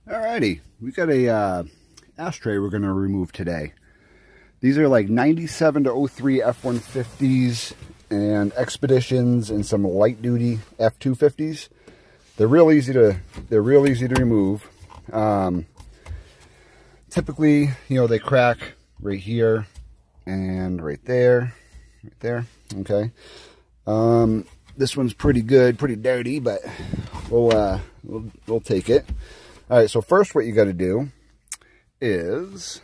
Alrighty, we got a ashtray we're going to remove today. These are like 97 to 03 F-150s and Expeditions and some light duty F-250s. They're real easy to remove. Typically, you know, they crack right here and right there, okay. This one's pretty good, pretty dirty, but we'll take it. All right, so first what you got to do is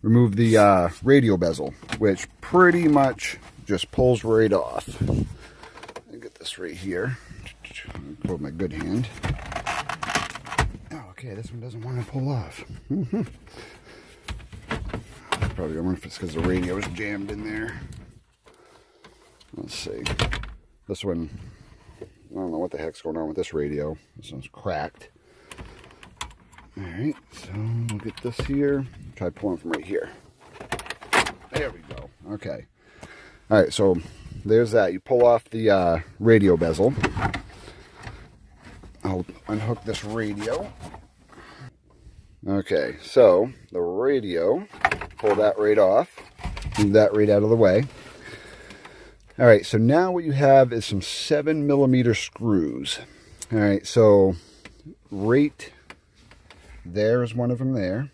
remove the radio bezel, which pretty much just pulls right off. Let me get this right here. Put my good hand. Oh, okay, this one doesn't want to pull off. Probably I wonder if it's because the radio is jammed in there. Let's see. This one, I don't know what the heck's going on with this radio. This one's cracked. Alright, so we'll get this here. Try pulling from right here. There we go. Okay. Alright, so there's that. You pull off the radio bezel. I'll unhook this radio. Okay, so the radio, pull that right off. Move that right out of the way. Alright, so now what you have is some 7mm screws. Alright, so right there's one of them there.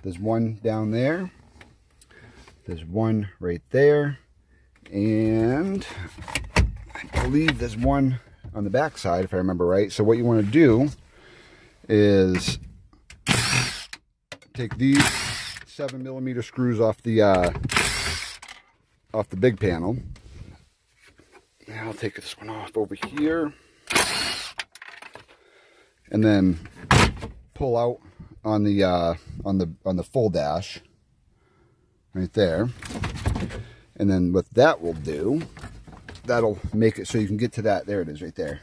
There's one down there. There's one right there. And I believe there's one on the back side, if I remember right. So what you want to do is take these 7mm screws off the big panel. Now I'll take this one off over here. And then pull out on the full dash right there. And then what that will do, that'll make it so you can get to that. There it is right there,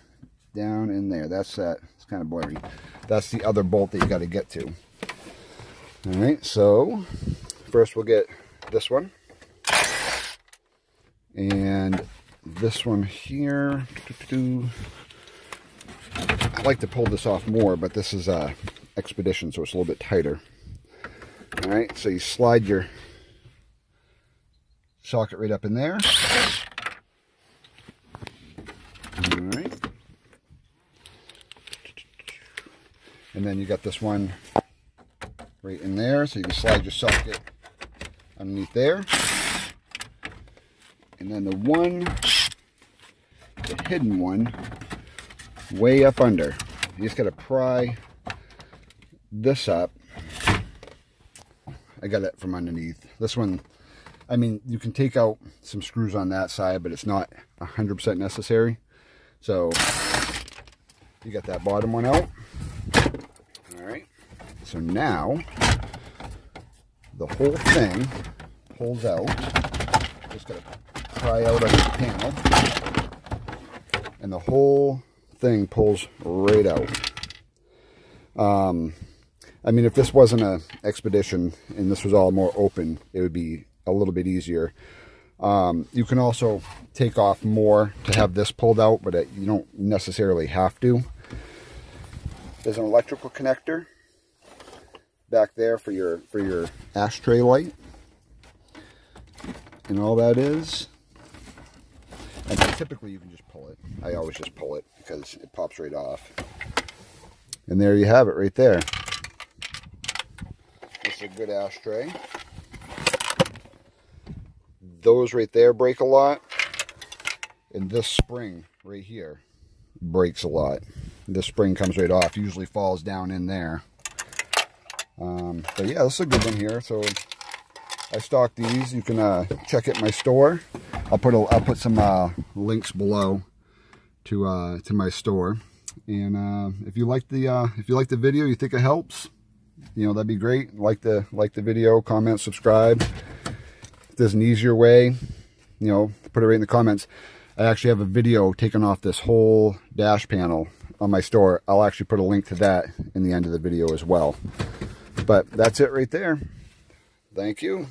down in there. That's that. It's kind of blurry. That's the other bolt that you got to get to. All right, so first we'll get this one and this one here. I like to pull this off more, but this is Expedition, so it's a little bit tighter. All right, so you slide your socket right up in there. All right, and then you got this one right in there, so you can slide your socket underneath there. And then the hidden one, way up under. You just got to pry this up. I got it from underneath. This one, I mean, you can take out some screws on that side, but it's not 100% necessary. So you got that bottom one out. All right. So now the whole thing pulls out. Just got to pry out on the panel, and the whole thing pulls right out. I mean, if this wasn't an Expedition and this was all more open, it would be a little bit easier. You can also take off more to have this pulled out, but you don't necessarily have to. There's an electrical connector back there for your ashtray light, and all that is. And typically you can just pull it. I always just pull it because it pops right off. And there you have it right there. This is a good ashtray. Those right there break a lot. And this spring right here breaks a lot. This spring comes right off. Usually falls down in there. But yeah, this is a good one here. So I stock these. You can check it in my store. I'll put some links below to my store. And if you like the video, you think it helps, you know, that'd be great. Like the video, comment, subscribe. If there's an easier way, you know, put it right in the comments. I actually have a video taken off this whole dash panel on my store. I'll actually put a link to that in the end of the video as well. But that's it right there. Thank you.